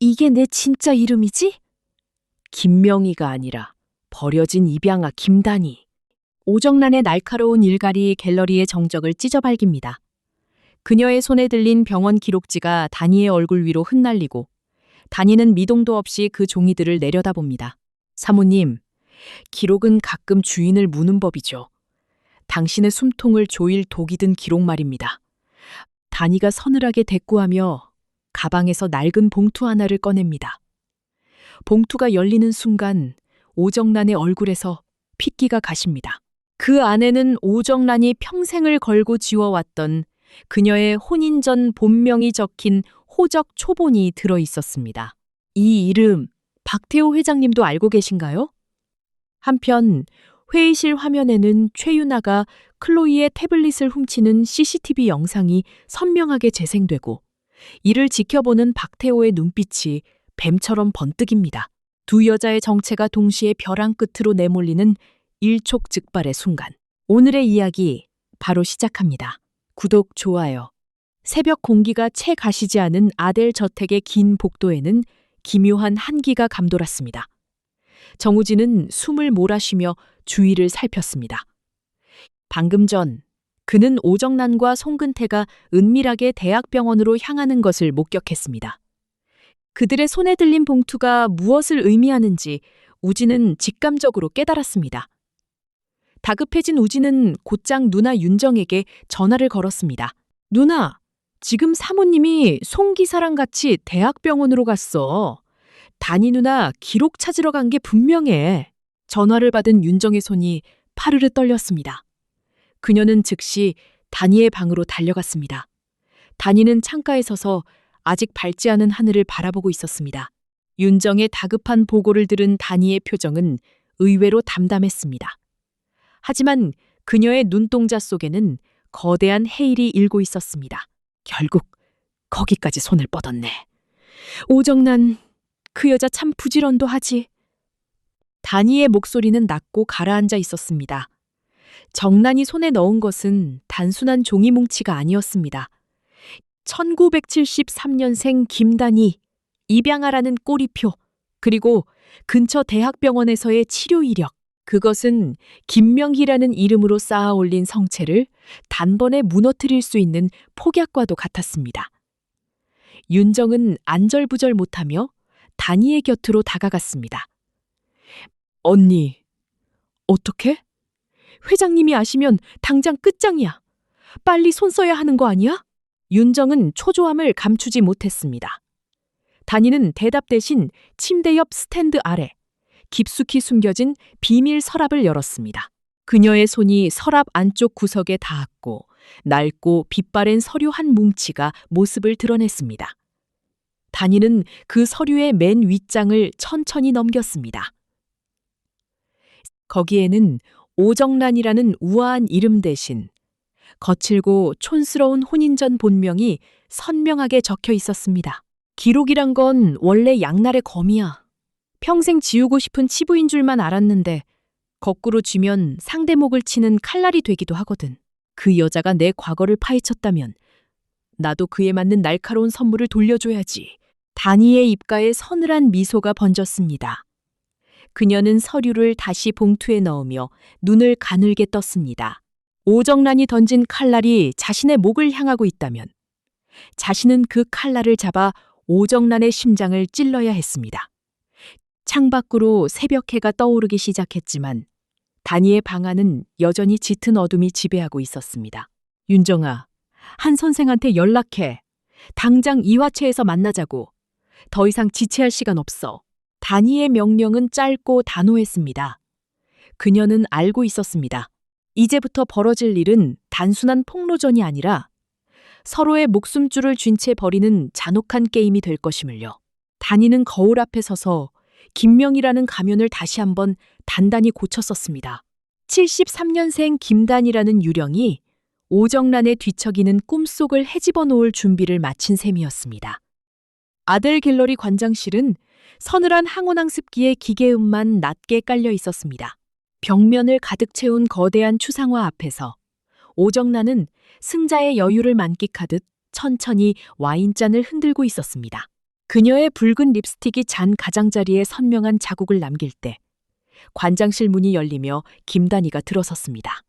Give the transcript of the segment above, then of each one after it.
이게 내 진짜 이름이지? 김명희가 아니라 버려진 입양아 김단희. 오정란의 날카로운 일갈이 갤러리의 정적을 찢어발깁니다. 그녀의 손에 들린 병원 기록지가 단희의 얼굴 위로 흩날리고 단희는 미동도 없이 그 종이들을 내려다봅니다. 사모님, 기록은 가끔 주인을 무는 법이죠. 당신의 숨통을 조일 독이 든 기록 말입니다. 단희가 서늘하게 대꾸하며 가방에서 낡은 봉투 하나를 꺼냅니다. 봉투가 열리는 순간 오정란의 얼굴에서 핏기가 가십니다. 그 안에는 오정란이 평생을 걸고 지워왔던 그녀의 혼인 전 본명이 적힌 호적 초본이 들어 있었습니다. 이 이름 박태호 회장님도 알고 계신가요? 한편 회의실 화면에는 최윤아가 클로이의 태블릿을 훔치는 CCTV 영상이 선명하게 재생되고 이를 지켜보는 박태호의 눈빛이 뱀처럼 번뜩입니다. 두 여자의 정체가 동시에 벼랑 끝으로 내몰리는 일촉즉발의 순간. 오늘의 이야기 바로 시작합니다. 구독, 좋아요. 새벽 공기가 채 가시지 않은 아델 저택의 긴 복도에는 기묘한 한기가 감돌았습니다. 정우진은 숨을 몰아쉬며 주위를 살폈습니다. 방금 전 그는 오정란과 송근태가 은밀하게 대학병원으로 향하는 것을 목격했습니다. 그들의 손에 들린 봉투가 무엇을 의미하는지 우진은 직감적으로 깨달았습니다. 다급해진 우진은 곧장 누나 윤정에게 전화를 걸었습니다. 누나, 지금 사모님이 송 기사랑 같이 대학병원으로 갔어. 단희 누나 기록 찾으러 간 게 분명해. 전화를 받은 윤정의 손이 파르르 떨렸습니다. 그녀는 즉시 단희의 방으로 달려갔습니다. 단희는 창가에 서서 아직 밝지 않은 하늘을 바라보고 있었습니다. 윤정의 다급한 보고를 들은 단희의 표정은 의외로 담담했습니다. 하지만 그녀의 눈동자 속에는 거대한 해일이 일고 있었습니다. 결국 거기까지 손을 뻗었네. 오정란, 그 여자 참 부지런도 하지. 단희의 목소리는 낮고 가라앉아 있었습니다. 정란이 손에 넣은 것은 단순한 종이 뭉치가 아니었습니다. 1973년생 김단희, 입양아라는 꼬리표, 그리고 근처 대학병원에서의 치료 이력. 그것은 김명희라는 이름으로 쌓아 올린 성체를 단번에 무너뜨릴 수 있는 폭약과도 같았습니다. 윤정은 안절부절 못하며 단희의 곁으로 다가갔습니다. 언니, 어떻게? 회장님이 아시면 당장 끝장이야. 빨리 손 써야 하는 거 아니야? 윤정은 초조함을 감추지 못했습니다. 단희는 대답 대신 침대 옆 스탠드 아래 깊숙이 숨겨진 비밀 서랍을 열었습니다. 그녀의 손이 서랍 안쪽 구석에 닿았고 낡고 빛바랜 서류 한 뭉치가 모습을 드러냈습니다. 단희는 그 서류의 맨 윗장을 천천히 넘겼습니다. 거기에는 오정란이라는 우아한 이름 대신 거칠고 촌스러운 혼인 전 본명이 선명하게 적혀 있었습니다. 기록이란 건 원래 양날의 검이야. 평생 지우고 싶은 치부인 줄만 알았는데 거꾸로 쥐면 상대목을 치는 칼날이 되기도 하거든. 그 여자가 내 과거를 파헤쳤다면 나도 그에 맞는 날카로운 선물을 돌려줘야지. 단희의 입가에 서늘한 미소가 번졌습니다. 그녀는 서류를 다시 봉투에 넣으며 눈을 가늘게 떴습니다. 오정란이 던진 칼날이 자신의 목을 향하고 있다면 자신은 그 칼날을 잡아 오정란의 심장을 찔러야 했습니다. 창밖으로 새벽해가 떠오르기 시작했지만 단희의 방 안은 여전히 짙은 어둠이 지배하고 있었습니다. 윤정아, 한 선생한테 연락해. 당장 이화체에서 만나자고. 더 이상 지체할 시간 없어. 단희의 명령은 짧고 단호했습니다. 그녀는 알고 있었습니다. 이제부터 벌어질 일은 단순한 폭로전이 아니라 서로의 목숨줄을 쥔 채 벌이는 잔혹한 게임이 될 것임을요. 단희는 거울 앞에 서서 김명희라는 가면을 다시 한번 단단히 고쳤었습니다. 73년생 김단희라는 유령이 오정란의 뒤척이는 꿈속을 헤집어 놓을 준비를 마친 셈이었습니다. 아델 갤러리 관장실은 서늘한 항온항 습기에 기계음만 낮게 깔려 있었습니다. 벽면을 가득 채운 거대한 추상화 앞에서 오정란은 승자의 여유를 만끽하듯 천천히 와인잔을 흔들고 있었습니다. 그녀의 붉은 립스틱이 잔 가장자리에 선명한 자국을 남길 때 관장실 문이 열리며 김단희가 들어섰습니다.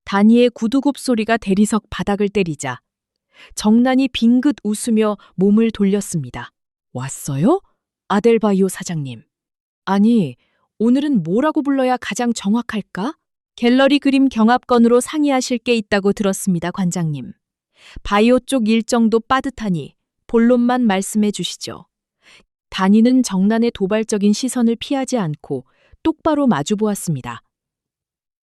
단희의 구두굽 소리가 대리석 바닥을 때리자 정난이 빙긋 웃으며 몸을 돌렸습니다. 왔어요? 아델바이오 사장님. 아니, 오늘은 뭐라고 불러야 가장 정확할까? 갤러리 그림 경합건으로 상의하실 게 있다고 들었습니다, 관장님. 바이오 쪽 일정도 빠듯하니 본론만 말씀해 주시죠. 단희는 정난의 도발적인 시선을 피하지 않고 똑바로 마주 보았습니다.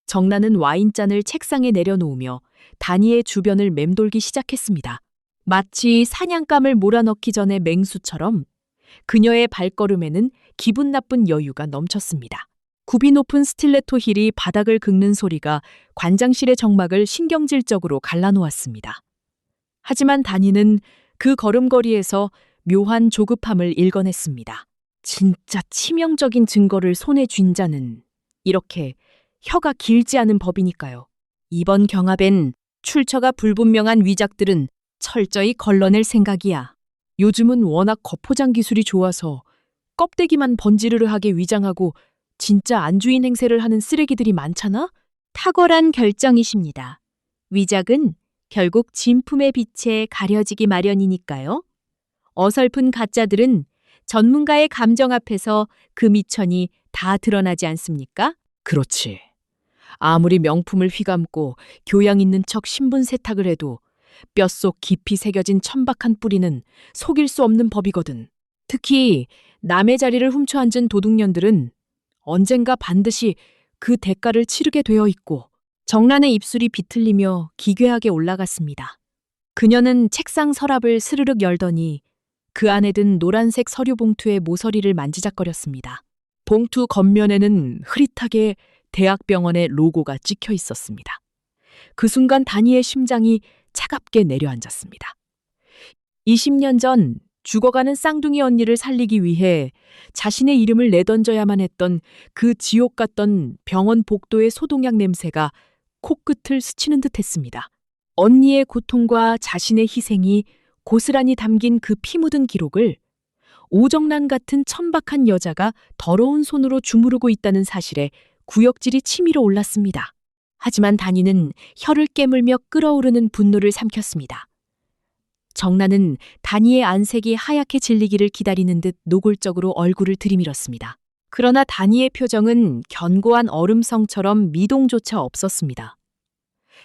정난은 와인잔을 책상에 내려놓으며 단희의 주변을 맴돌기 시작했습니다. 마치 사냥감을 몰아넣기 전에 맹수처럼 그녀의 발걸음에는 기분 나쁜 여유가 넘쳤습니다. 굽이 높은 스틸레토 힐이 바닥을 긁는 소리가 관장실의 정막을 신경질적으로 갈라놓았습니다. 하지만 단희는 그 걸음걸이에서 묘한 조급함을 일궈냈습니다. 진짜 치명적인 증거를 손에 쥔 자는 이렇게 혀가 길지 않은 법이니까요. 이번 경합엔 출처가 불분명한 위작들은 철저히 걸러낼 생각이야. 요즘은 워낙 거포장 기술이 좋아서 껍데기만 번지르르하게 위장하고 진짜 안주인 행세를 하는 쓰레기들이 많잖아? 탁월한 결정이십니다. 위작은 결국 진품의 빛에 가려지기 마련이니까요. 어설픈 가짜들은 전문가의 감정 앞에서 그 미천이 다 드러나지 않습니까? 그렇지. 아무리 명품을 휘감고 교양 있는 척 신분 세탁을 해도 뼛속 깊이 새겨진 천박한 뿌리는 속일 수 없는 법이거든. 특히 남의 자리를 훔쳐 앉은 도둑년들은 언젠가 반드시 그 대가를 치르게 되어 있고. 정란의 입술이 비틀리며 기괴하게 올라갔습니다. 그녀는 책상 서랍을 스르륵 열더니 그 안에 든 노란색 서류 봉투의 모서리를 만지작거렸습니다. 봉투 겉면에는 흐릿하게 대학병원의 로고가 찍혀 있었습니다. 그 순간 단희의 심장이 차갑게 내려앉았습니다. 20년 전 죽어가는 쌍둥이 언니를 살리기 위해 자신의 이름을 내던져야만 했던 그 지옥 같던 병원 복도의 소독약 냄새가 코끝을 스치는 듯 했습니다. 언니의 고통과 자신의 희생이 고스란히 담긴 그 피 묻은 기록을 오정란 같은 천박한 여자가 더러운 손으로 주무르고 있다는 사실에 구역질이 치밀어 올랐습니다. 하지만 단희는 혀를 깨물며 끓어오르는 분노를 삼켰습니다. 정란은 단희의 안색이 하얗게 질리기를 기다리는 듯 노골적으로 얼굴을 들이밀었습니다. 그러나 단희의 표정은 견고한 얼음성처럼 미동조차 없었습니다.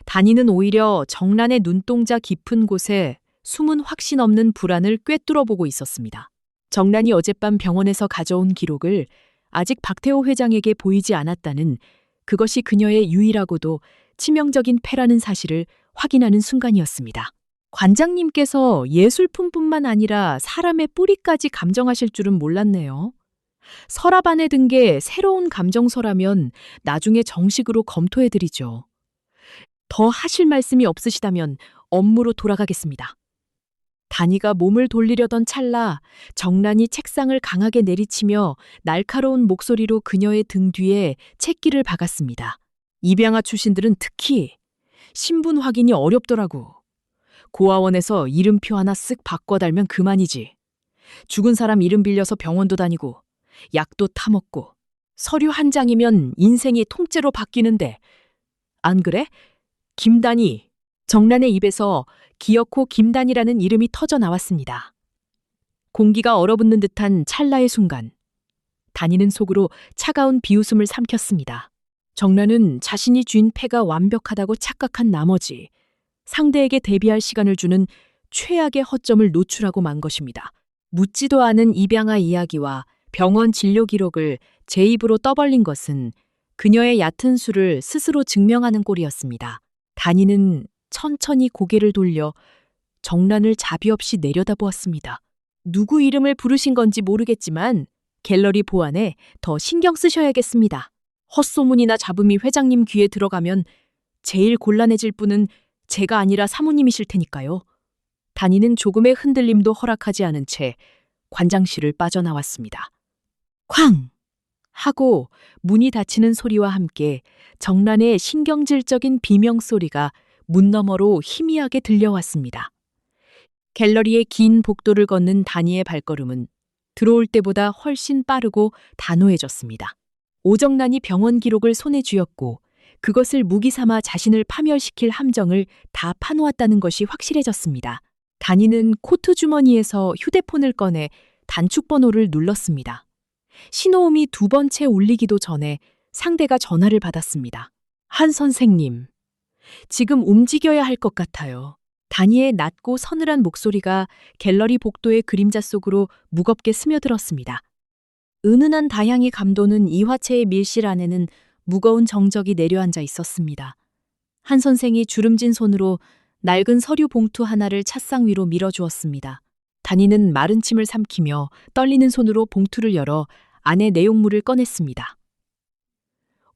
단희는 오히려 정란의 눈동자 깊은 곳에 숨은 확신 없는 불안을 꿰뚫어 보고 있었습니다. 정란이 어젯밤 병원에서 가져온 기록을 아직 박태호 회장에게 보이지 않았다는, 그것이 그녀의 유일하고도 치명적인 패라는 사실을 확인하는 순간이었습니다. 관장님께서 예술품뿐만 아니라 사람의 뿌리까지 감정하실 줄은 몰랐네요. 서랍 안에 든 게 새로운 감정서라면 나중에 정식으로 검토해드리죠. 더 하실 말씀이 없으시다면 업무로 돌아가겠습니다. 단희가 몸을 돌리려던 찰나 정란이 책상을 강하게 내리치며 날카로운 목소리로 그녀의 등 뒤에 채기를 박았습니다. 입양아 출신들은 특히 신분 확인이 어렵더라고. 고아원에서 이름표 하나 쓱 바꿔 달면 그만이지. 죽은 사람 이름 빌려서 병원도 다니고 약도 타먹고 서류 한 장이면 인생이 통째로 바뀌는데 안 그래? 김단희. 정란의 입에서 기어코 김단희라는 이름이 터져 나왔습니다. 공기가 얼어붙는 듯한 찰나의 순간 단희는 속으로 차가운 비웃음을 삼켰습니다. 정란은 자신이 쥔 패가 완벽하다고 착각한 나머지 상대에게 대비할 시간을 주는 최악의 허점을 노출하고 만 것입니다. 묻지도 않은 입양아 이야기와 병원 진료 기록을 제 입으로 떠벌린 것은 그녀의 얕은 수를 스스로 증명하는 꼴이었습니다. 단희는 천천히 고개를 돌려 정란을 자비 없이 내려다보았습니다. 누구 이름을 부르신 건지 모르겠지만 갤러리 보안에 더 신경 쓰셔야겠습니다. 헛소문이나 잡음이 회장님 귀에 들어가면 제일 곤란해질 분은 제가 아니라 사모님이실 테니까요. 단희는 조금의 흔들림도 허락하지 않은 채 관장실을 빠져나왔습니다. 쾅! 하고 문이 닫히는 소리와 함께 정란의 신경질적인 비명소리가 문 너머로 희미하게 들려왔습니다. 갤러리의 긴 복도를 걷는 다니의 발걸음은 들어올 때보다 훨씬 빠르고 단호해졌습니다. 오정란이 병원 기록을 손에 쥐었고 그것을 무기 삼아 자신을 파멸시킬 함정을 다 파놓았다는 것이 확실해졌습니다. 다니는 코트 주머니에서 휴대폰을 꺼내 단축 번호를 눌렀습니다. 신호음이 두 번째 울리기도 전에 상대가 전화를 받았습니다. 한 선생님, 지금 움직여야 할 것 같아요. 다니의 낮고 서늘한 목소리가 갤러리 복도의 그림자 속으로 무겁게 스며들었습니다. 은은한 다향이 감도는 이화체의 밀실 안에는 무거운 정적이 내려앉아 있었습니다. 한 선생이 주름진 손으로 낡은 서류 봉투 하나를 찻상 위로 밀어주었습니다. 다니는 마른 침을 삼키며 떨리는 손으로 봉투를 열어 안에 내용물을 꺼냈습니다.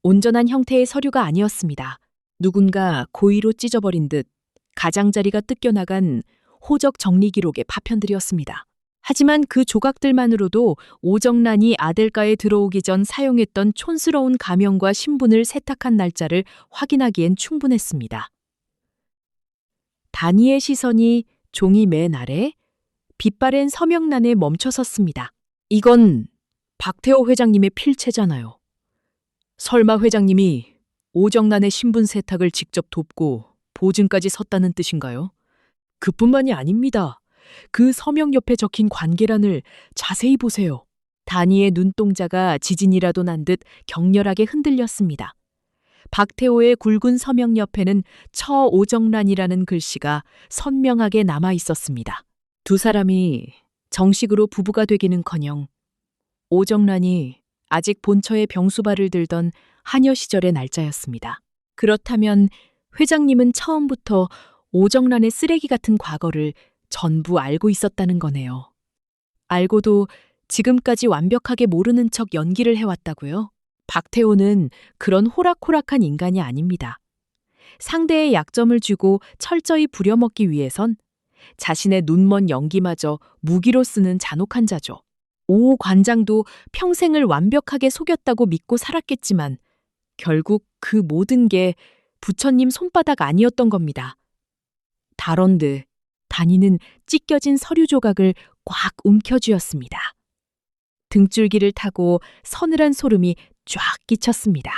온전한 형태의 서류가 아니었습니다. 누군가 고의로 찢어버린 듯 가장자리가 뜯겨나간 호적 정리 기록의 파편들이었습니다. 하지만 그 조각들만으로도 오정란이 아델가에 들어오기 전 사용했던 촌스러운 가명과 신분을 세탁한 날짜를 확인하기엔 충분했습니다. 다니의 시선이 종이 맨 아래 빛바랜 서명란에 멈춰섰습니다. 이건 박태호 회장님의 필체잖아요. 설마 회장님이 오정란의 신분 세탁을 직접 돕고 보증까지 섰다는 뜻인가요? 그뿐만이 아닙니다. 그 서명 옆에 적힌 관계란을 자세히 보세요. 다니의 눈동자가 지진이라도 난 듯 격렬하게 흔들렸습니다. 박태호의 굵은 서명 옆에는 처 오정란이라는 글씨가 선명하게 남아 있었습니다. 두 사람이 정식으로 부부가 되기는커녕 오정란이 아직 본처의 병수발을 들던 하녀 시절의 날짜였습니다. 그렇다면 회장님은 처음부터 오정란의 쓰레기 같은 과거를 전부 알고 있었다는 거네요. 알고도 지금까지 완벽하게 모르는 척 연기를 해왔다고요? 박태호는 그런 호락호락한 인간이 아닙니다. 상대의 약점을 쥐고 철저히 부려먹기 위해선 자신의 눈먼 연기마저 무기로 쓰는 잔혹한 자죠. 오 관장도 평생을 완벽하게 속였다고 믿고 살았겠지만 결국 그 모든 게 부처님 손바닥 아니었던 겁니다. 다런드, 다니는 찢겨진 서류 조각을 꽉 움켜쥐었습니다. 등줄기를 타고 서늘한 소름이 쫙 끼쳤습니다.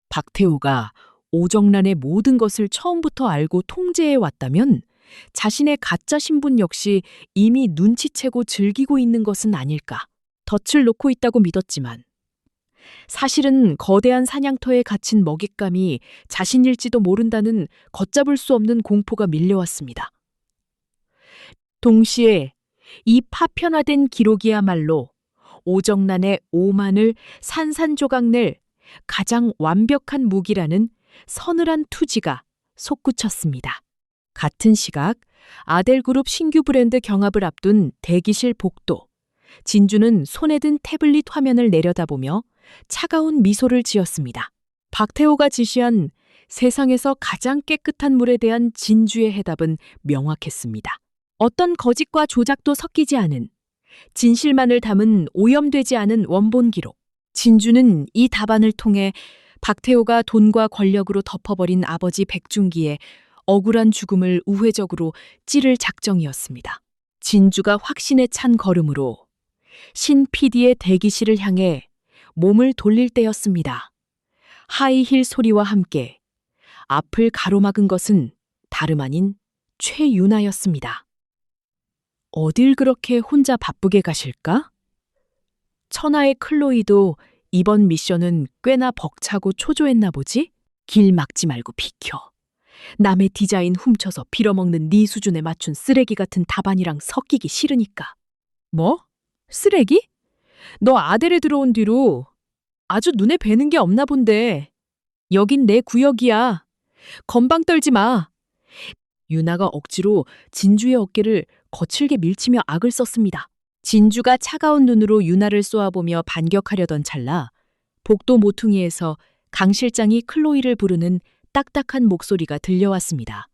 박태호가 오정란의 모든 것을 처음부터 알고 통제해 왔다면 자신의 가짜 신분 역시 이미 눈치채고 즐기고 있는 것은 아닐까. 덫을 놓고 있다고 믿었지만 사실은 거대한 사냥터에 갇힌 먹잇감이 자신일지도 모른다는 걷잡을 수 없는 공포가 밀려왔습니다. 동시에 이 파편화된 기록이야말로 오정란의 오만을 산산조각낼 가장 완벽한 무기라는 서늘한 투지가 솟구쳤습니다. 같은 시각 아델그룹 신규 브랜드 경합을 앞둔 대기실 복도. 진주는 손에 든 태블릿 화면을 내려다보며 차가운 미소를 지었습니다. 박태호가 지시한 세상에서 가장 깨끗한 물에 대한 진주의 해답은 명확했습니다. 어떤 거짓과 조작도 섞이지 않은 진실만을 담은 오염되지 않은 원본 기록. 진주는 이 답안을 통해 박태호가 돈과 권력으로 덮어버린 아버지 백중기의 억울한 죽음을 우회적으로 찌를 작정이었습니다. 진주가 확신에 찬 걸음으로 신 PD의 대기실을 향해 몸을 돌릴 때였습니다. 하이힐 소리와 함께 앞을 가로막은 것은 다름 아닌 최유나였습니다. 어딜 그렇게 혼자 바쁘게 가실까? 천하의 클로이도 이번 미션은 꽤나 벅차고 초조했나 보지? 길 막지 말고 비켜. 남의 디자인 훔쳐서 빌어먹는 네 수준에 맞춘 쓰레기 같은 답안이랑 섞이기 싫으니까. 뭐? 쓰레기? 너 아델에 들어온 뒤로 아주 눈에 뵈는 게 없나 본데. 여긴 내 구역이야. 건방 떨지 마. 유나가 억지로 진주의 어깨를 거칠게 밀치며 악을 썼습니다. 진주가 차가운 눈으로 유나를 쏘아보며 반격하려던 찰나 복도 모퉁이에서 강 실장이 클로이를 부르는 딱딱한 목소리가 들려왔습니다.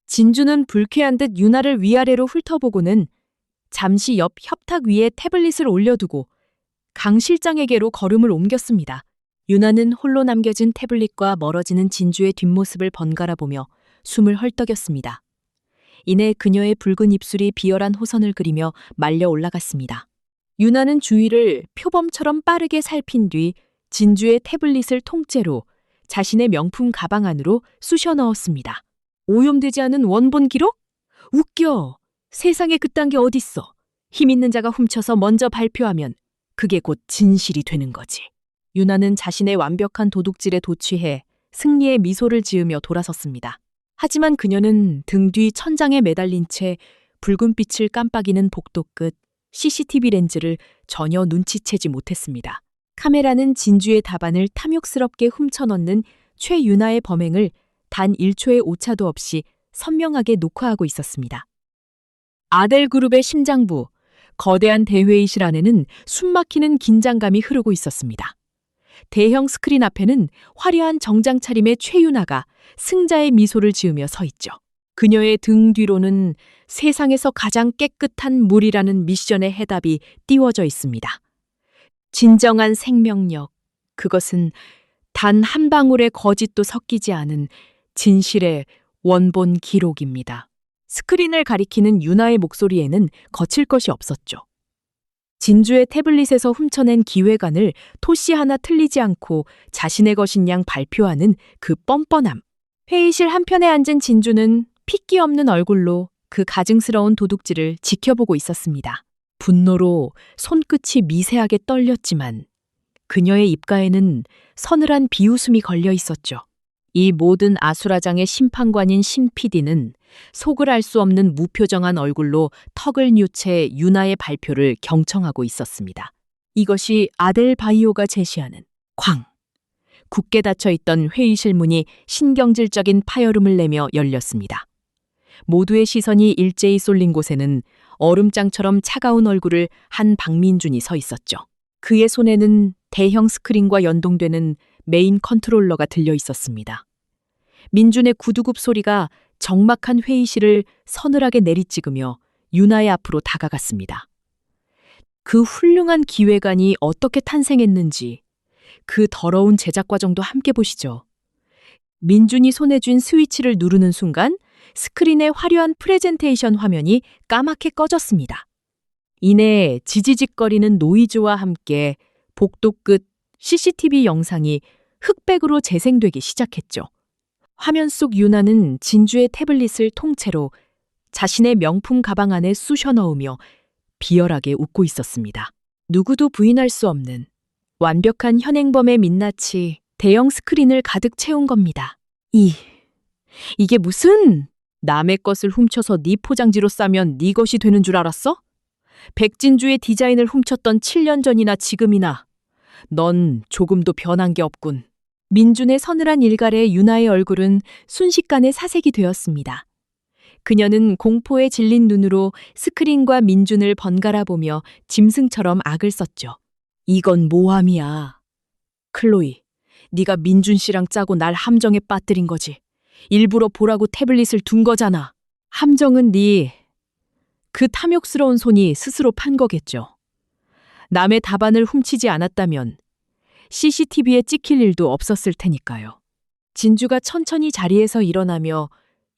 진주는 불쾌한 듯 유나를 위아래로 훑어보고는 잠시 옆 협탁 위에 태블릿을 올려두고 강 실장에게로 걸음을 옮겼습니다. 유나는 홀로 남겨진 태블릿과 멀어지는 진주의 뒷모습을 번갈아 보며 숨을 헐떡였습니다. 이내 그녀의 붉은 입술이 비열한 호선을 그리며 말려 올라갔습니다. 유나는 주위를 표범처럼 빠르게 살핀 뒤 진주의 태블릿을 통째로 자신의 명품 가방 안으로 쑤셔 넣었습니다. 오염되지 않은 원본 기록? 웃겨! 세상에 그딴 게 어딨어. 힘 있는 자가 훔쳐서 먼저 발표하면 그게 곧 진실이 되는 거지. 유나는 자신의 완벽한 도둑질에 도취해 승리의 미소를 지으며 돌아섰습니다. 하지만 그녀는 등 뒤 천장에 매달린 채 붉은 빛을 깜빡이는 복도 끝 CCTV 렌즈를 전혀 눈치채지 못했습니다. 카메라는 진주의 답안을 탐욕스럽게 훔쳐넣는 최유나의 범행을 단 1초의 오차도 없이 선명하게 녹화하고 있었습니다. 아델그룹의 심장부, 거대한 대회의실 안에는 숨막히는 긴장감이 흐르고 있었습니다. 대형 스크린 앞에는 화려한 정장 차림의 최유나가 승자의 미소를 지으며 서 있죠. 그녀의 등 뒤로는 세상에서 가장 깨끗한 물이라는 미션의 해답이 띄워져 있습니다. 진정한 생명력, 그것은 단 한 방울의 거짓도 섞이지 않은 진실의 원본 기록입니다. 스크린을 가리키는 유나의 목소리에는 거칠 것이 없었죠. 진주의 태블릿에서 훔쳐낸 기획안을 토시 하나 틀리지 않고 자신의 것인 양 발표하는 그 뻔뻔함. 회의실 한편에 앉은 진주는 핏기 없는 얼굴로 그 가증스러운 도둑질을 지켜보고 있었습니다. 분노로 손끝이 미세하게 떨렸지만 그녀의 입가에는 서늘한 비웃음이 걸려 있었죠. 이 모든 아수라장의 심판관인 신 PD는 속을 알 수 없는 무표정한 얼굴로 턱을 뉘우채 유나의 발표를 경청하고 있었습니다. 이것이 아델 바이오가 제시하는 광. 굳게 닫혀있던 회의실 문이 신경질적인 파열음을 내며 열렸습니다. 모두의 시선이 일제히 쏠린 곳에는 얼음장처럼 차가운 얼굴을 한 박민준이 서 있었죠. 그의 손에는 대형 스크린과 연동되는 메인 컨트롤러가 들려 있었습니다. 민준의 구두굽 소리가 적막한 회의실을 서늘하게 내리찍으며 유나의 앞으로 다가갔습니다. 그 훌륭한 기획안이 어떻게 탄생했는지 그 더러운 제작 과정도 함께 보시죠. 민준이 손에 쥔 스위치를 누르는 순간 스크린의 화려한 프레젠테이션 화면이 까맣게 꺼졌습니다. 이내 지지직거리는 노이즈와 함께 복도 끝 CCTV 영상이 흑백으로 재생되기 시작했죠. 화면 속 유나는 진주의 태블릿을 통째로 자신의 명품 가방 안에 쑤셔 넣으며 비열하게 웃고 있었습니다. 누구도 부인할 수 없는 완벽한 현행범의 민낯이 대형 스크린을 가득 채운 겁니다. 이게 무슨 남의 것을 훔쳐서 네 포장지로 싸면 네 것이 되는 줄 알았어? 백진주의 디자인을 훔쳤던 7년 전이나 지금이나 넌 조금도 변한 게 없군. 민준의 서늘한 일갈에 유나의 얼굴은 순식간에 사색이 되었습니다. 그녀는 공포에 질린 눈으로 스크린과 민준을 번갈아 보며 짐승처럼 악을 썼죠. 이건 모함이야. 클로이, 네가 민준 씨랑 짜고 날 함정에 빠뜨린 거지. 일부러 보라고 태블릿을 둔 거잖아. 함정은 그 탐욕스러운 손이 스스로 판 거겠죠. 남의 답안을 훔치지 않았다면 CCTV에 찍힐 일도 없었을 테니까요. 진주가 천천히 자리에서 일어나며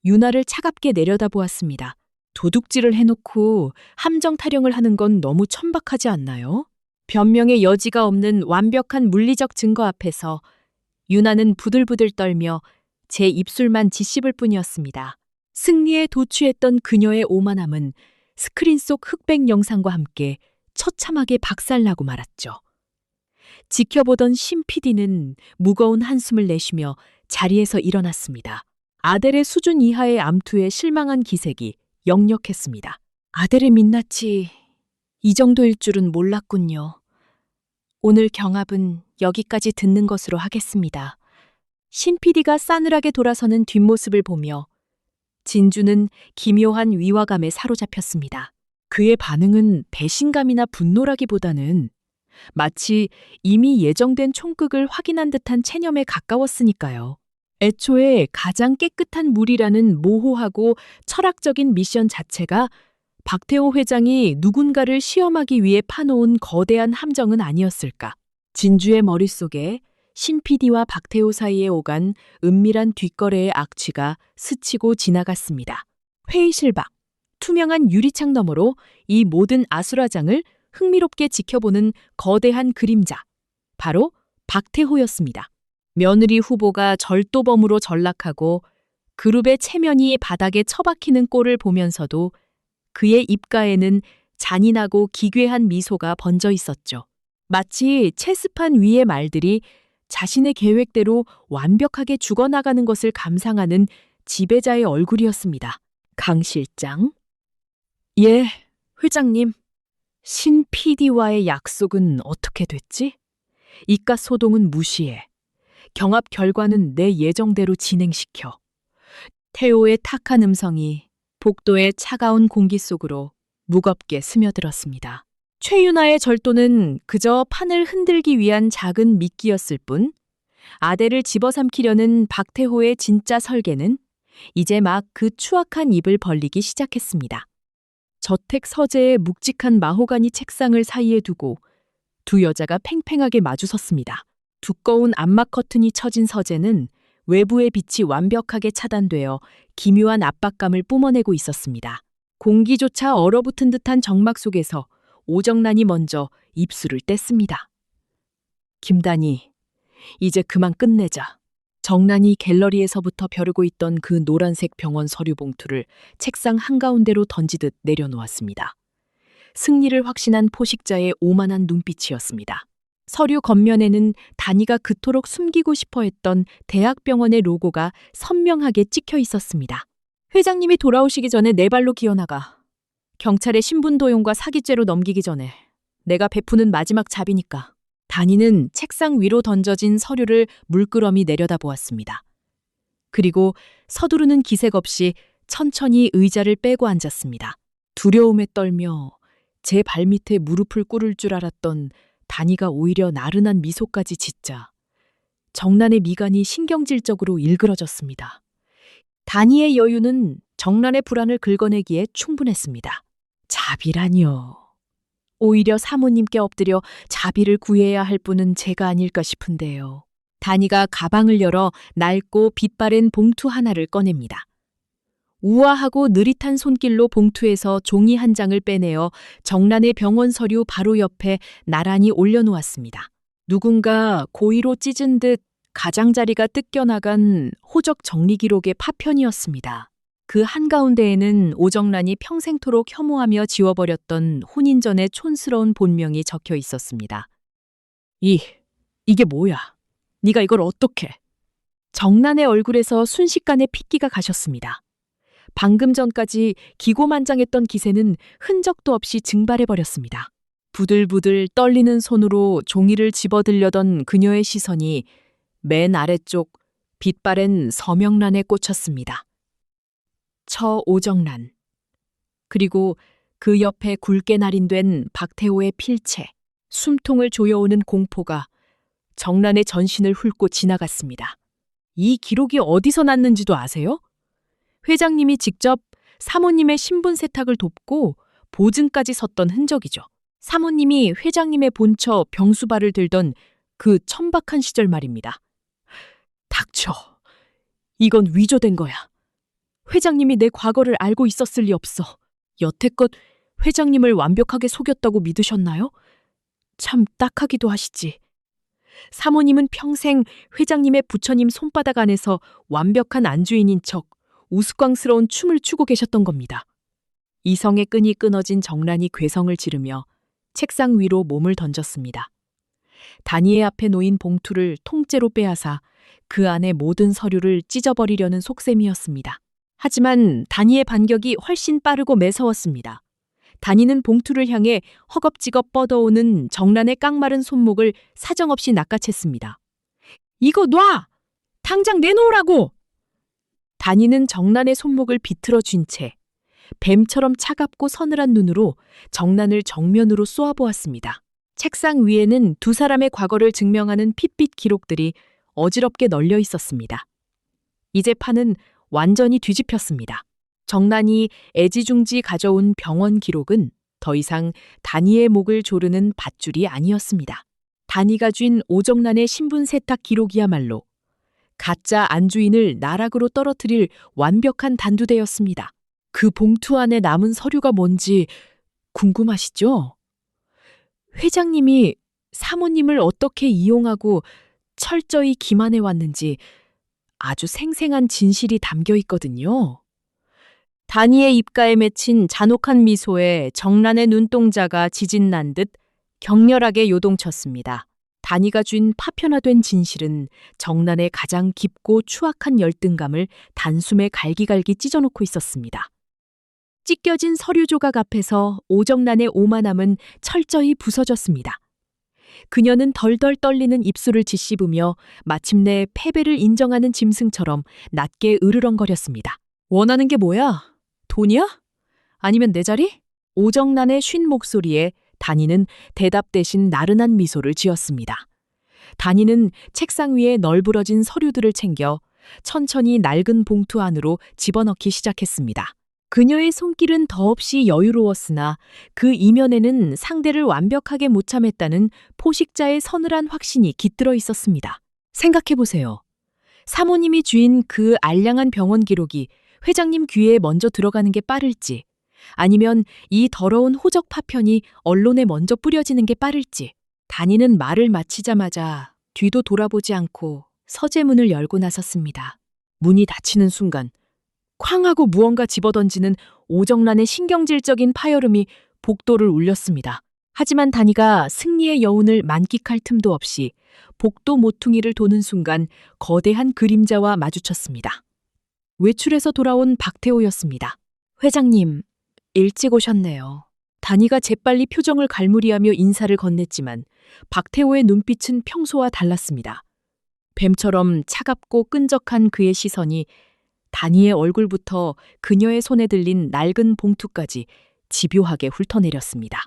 유나를 차갑게 내려다보았습니다. 도둑질을 해놓고 함정 타령을 하는 건 너무 천박하지 않나요? 변명의 여지가 없는 완벽한 물리적 증거 앞에서 유나는 부들부들 떨며 제 입술만 짓씹을 뿐이었습니다. 승리에 도취했던 그녀의 오만함은 스크린 속 흑백 영상과 함께 처참하게 박살나고 말았죠. 지켜보던 신 PD는 무거운 한숨을 내쉬며 자리에서 일어났습니다. 아델의 수준 이하의 암투에 실망한 기색이 역력했습니다. 아델의 민낯이 이 정도일 줄은 몰랐군요. 오늘 경합은 여기까지 듣는 것으로 하겠습니다. 신 PD가 싸늘하게 돌아서는 뒷모습을 보며 진주는 기묘한 위화감에 사로잡혔습니다. 그의 반응은 배신감이나 분노라기보다는 마치 이미 예정된 총극을 확인한 듯한 체념에 가까웠으니까요. 애초에 가장 깨끗한 물이라는 모호하고 철학적인 미션 자체가 박태호 회장이 누군가를 시험하기 위해 파놓은 거대한 함정은 아니었을까. 진주의 머릿속에 신 PD와 박태호 사이에 오간 은밀한 뒷거래의 악취가 스치고 지나갔습니다. 회의실 밖, 투명한 유리창 너머로 이 모든 아수라장을 흥미롭게 지켜보는 거대한 그림자, 바로 박태호였습니다. 며느리 후보가 절도범으로 전락하고 그룹의 체면이 바닥에 처박히는 꼴을 보면서도 그의 입가에는 잔인하고 기괴한 미소가 번져 있었죠. 마치 체스판 위의 말들이 자신의 계획대로 완벽하게 죽어나가는 것을 감상하는 지배자의 얼굴이었습니다. 강 실장? 예, 회장님. 신 PD와의 약속은 어떻게 됐지? 이깟 소동은 무시해. 경합 결과는 내 예정대로 진행시켜. 태호의 탁한 음성이 복도의 차가운 공기 속으로 무겁게 스며들었습니다. 최윤아의 절도는 그저 판을 흔들기 위한 작은 미끼였을 뿐, 아대를 집어삼키려는 박태호의 진짜 설계는 이제 막 그 추악한 입을 벌리기 시작했습니다. 저택 서재의 묵직한 마호가니 책상을 사이에 두고 두 여자가 팽팽하게 마주섰습니다. 두꺼운 암막 커튼이 쳐진 서재는 외부의 빛이 완벽하게 차단되어 기묘한 압박감을 뿜어내고 있었습니다. 공기조차 얼어붙은 듯한 정막 속에서 오정란이 먼저 입술을 뗐습니다. 김단희, 이제 그만 끝내자. 정란이 갤러리에서부터 벼르고 있던 그 노란색 병원 서류 봉투를 책상 한가운데로 던지듯 내려놓았습니다. 승리를 확신한 포식자의 오만한 눈빛이었습니다. 서류 겉면에는 단위가 그토록 숨기고 싶어 했던 대학병원의 로고가 선명하게 찍혀 있었습니다. 회장님이 돌아오시기 전에 내 발로 기어나가. 경찰의 신분 도용과 사기죄로 넘기기 전에 내가 베푸는 마지막 잡이니까. 단위는 책상 위로 던져진 서류를 물끄러미 내려다보았습니다. 그리고 서두르는 기색 없이 천천히 의자를 빼고 앉았습니다. 두려움에 떨며 제 발밑에 무릎을 꿇을 줄 알았던 단위가 오히려 나른한 미소까지 짓자 정란의 미간이 신경질적으로 일그러졌습니다. 단위의 여유는 정란의 불안을 긁어내기에 충분했습니다. 자비라뇨. 오히려 사모님께 엎드려 자비를 구해야 할 분은 제가 아닐까 싶은데요. 단위가 가방을 열어 낡고 빛바랜 봉투 하나를 꺼냅니다. 우아하고 느릿한 손길로 봉투에서 종이 한 장을 빼내어 정란의 병원 서류 바로 옆에 나란히 올려놓았습니다. 누군가 고의로 찢은 듯 가장자리가 뜯겨나간 호적 정리 기록의 파편이었습니다. 그 한가운데에는 오정란이 평생토록 혐오하며 지워버렸던 혼인 전의 촌스러운 본명이 적혀 있었습니다. 이게 뭐야? 네가 이걸 어떻게? 정란의 얼굴에서 순식간에 핏기가 가셨습니다. 방금 전까지 기고만장했던 기세는 흔적도 없이 증발해버렸습니다. 부들부들 떨리는 손으로 종이를 집어들려던 그녀의 시선이 맨 아래쪽 빛바랜 서명란에 꽂혔습니다. 처 오정란, 그리고 그 옆에 굵게 날인된 박태호의 필체, 숨통을 조여오는 공포가 정란의 전신을 훑고 지나갔습니다. 이 기록이 어디서 났는지도 아세요? 회장님이 직접 사모님의 신분 세탁을 돕고 보증까지 섰던 흔적이죠. 사모님이 회장님의 본처 병수발을 들던 그 천박한 시절 말입니다. 닥쳐. 이건 위조된 거야. 회장님이 내 과거를 알고 있었을 리 없어. 여태껏 회장님을 완벽하게 속였다고 믿으셨나요? 참 딱하기도 하시지. 사모님은 평생 회장님의 부처님 손바닥 안에서 완벽한 안주인인 척 우스꽝스러운 춤을 추고 계셨던 겁니다. 이성의 끈이 끊어진 정란이 괴성을 지르며 책상 위로 몸을 던졌습니다. 단위의 앞에 놓인 봉투를 통째로 빼앗아 그 안의 모든 서류를 찢어버리려는 속셈이었습니다. 하지만 단위의 반격이 훨씬 빠르고 매서웠습니다. 단위는 봉투를 향해 허겁지겁 뻗어오는 정란의 깡마른 손목을 사정없이 낚아챘습니다. 이거 놔! 당장 내놓으라고! 단위는 정란의 손목을 비틀어 쥔 채 뱀처럼 차갑고 서늘한 눈으로 정란을 정면으로 쏘아보았습니다. 책상 위에는 두 사람의 과거를 증명하는 핏빛 기록들이 어지럽게 널려 있었습니다. 이제 판은 완전히 뒤집혔습니다. 정란이 애지중지 가져온 병원 기록은 더 이상 단위의 목을 조르는 밧줄이 아니었습니다. 단위가 쥔 오정란의 신분 세탁 기록이야말로 가짜 안주인을 나락으로 떨어뜨릴 완벽한 단두대였습니다. 그 봉투 안에 남은 서류가 뭔지 궁금하시죠? 회장님이 사모님을 어떻게 이용하고 철저히 기만해 왔는지 아주 생생한 진실이 담겨 있거든요. 다니의 입가에 맺힌 잔혹한 미소에 정란의 눈동자가 지진난 듯 격렬하게 요동쳤습니다. 다니가 쥔 파편화된 진실은 정란의 가장 깊고 추악한 열등감을 단숨에 갈기갈기 찢어놓고 있었습니다. 찢겨진 서류 조각 앞에서 오정란의 오만함은 철저히 부서졌습니다. 그녀는 덜덜 떨리는 입술을 짓씹으며 마침내 패배를 인정하는 짐승처럼 낮게 으르렁거렸습니다. 원하는 게 뭐야? 돈이야? 아니면 내 자리? 오정란의 쉰 목소리에 다니는 대답 대신 나른한 미소를 지었습니다. 다니는 책상 위에 널브러진 서류들을 챙겨 천천히 낡은 봉투 안으로 집어넣기 시작했습니다. 그녀의 손길은 더없이 여유로웠으나 그 이면에는 상대를 완벽하게 못 참았다는 포식자의 서늘한 확신이 깃들어 있었습니다. 생각해보세요. 사모님이 쥐인 그 알량한 병원 기록이 회장님 귀에 먼저 들어가는 게 빠를지, 아니면 이 더러운 호적 파편이 언론에 먼저 뿌려지는 게 빠를지. 다니는 말을 마치자마자 뒤도 돌아보지 않고 서재문을 열고 나섰습니다. 문이 닫히는 순간 쾅 하고 무언가 집어던지는 오정란의 신경질적인 파열음이 복도를 울렸습니다. 하지만 다니가 승리의 여운을 만끽할 틈도 없이 복도 모퉁이를 도는 순간 거대한 그림자와 마주쳤습니다. 외출해서 돌아온 박태호였습니다. 회장님, 일찍 오셨네요. 다니가 재빨리 표정을 갈무리하며 인사를 건넸지만 박태호의 눈빛은 평소와 달랐습니다. 뱀처럼 차갑고 끈적한 그의 시선이 다니의 얼굴부터 그녀의 손에 들린 낡은 봉투까지 집요하게 훑어내렸습니다.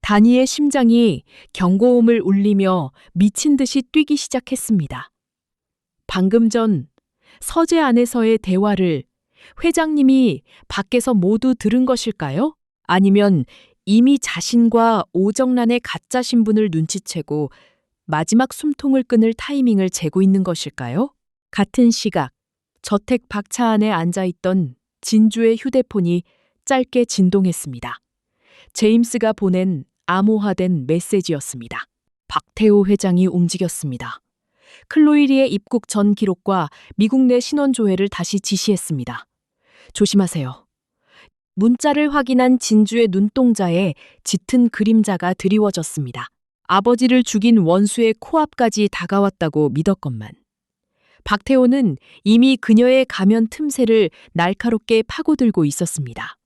다니의 심장이 경고음을 울리며 미친 듯이 뛰기 시작했습니다. 방금 전 서재 안에서의 대화를 회장님이 밖에서 모두 들은 것일까요? 아니면 이미 자신과 오정란의 가짜 신분을 눈치채고 마지막 숨통을 끊을 타이밍을 재고 있는 것일까요? 같은 시각, 저택 박차 안에 앉아있던 진주의 휴대폰이 짧게 진동했습니다. 제임스가 보낸 암호화된 메시지였습니다. 박태호 회장이 움직였습니다. 클로이리의 입국 전 기록과 미국 내 신원 조회를 다시 지시했습니다. 조심하세요. 문자를 확인한 진주의 눈동자에 짙은 그림자가 드리워졌습니다. 아버지를 죽인 원수의 코앞까지 다가왔다고 믿었건만. 박태호는 이미 그녀의 가면 틈새를 날카롭게 파고들고 있었습니다.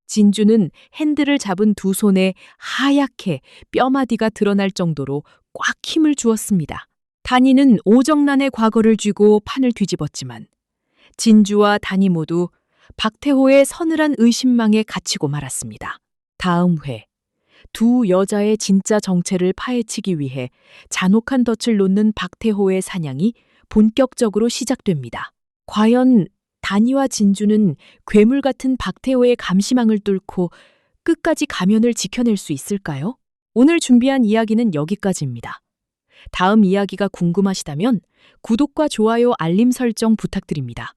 진주는 핸들을 잡은 두 손에 하얗게 뼈마디가 드러날 정도로 꽉 힘을 주었습니다. 다니는 오정란의 과거를 쥐고 판을 뒤집었지만 진주와 다니 모두 박태호의 서늘한 의심망에 갇히고 말았습니다. 다음 회, 두 여자의 진짜 정체를 파헤치기 위해 잔혹한 덫을 놓는 박태호의 사냥이 본격적으로 시작됩니다. 과연 다니와 진주는 괴물 같은 박태호의 감시망을 뚫고 끝까지 가면을 지켜낼 수 있을까요? 오늘 준비한 이야기는 여기까지입니다. 다음 이야기가 궁금하시다면 구독과 좋아요, 알림 설정 부탁드립니다.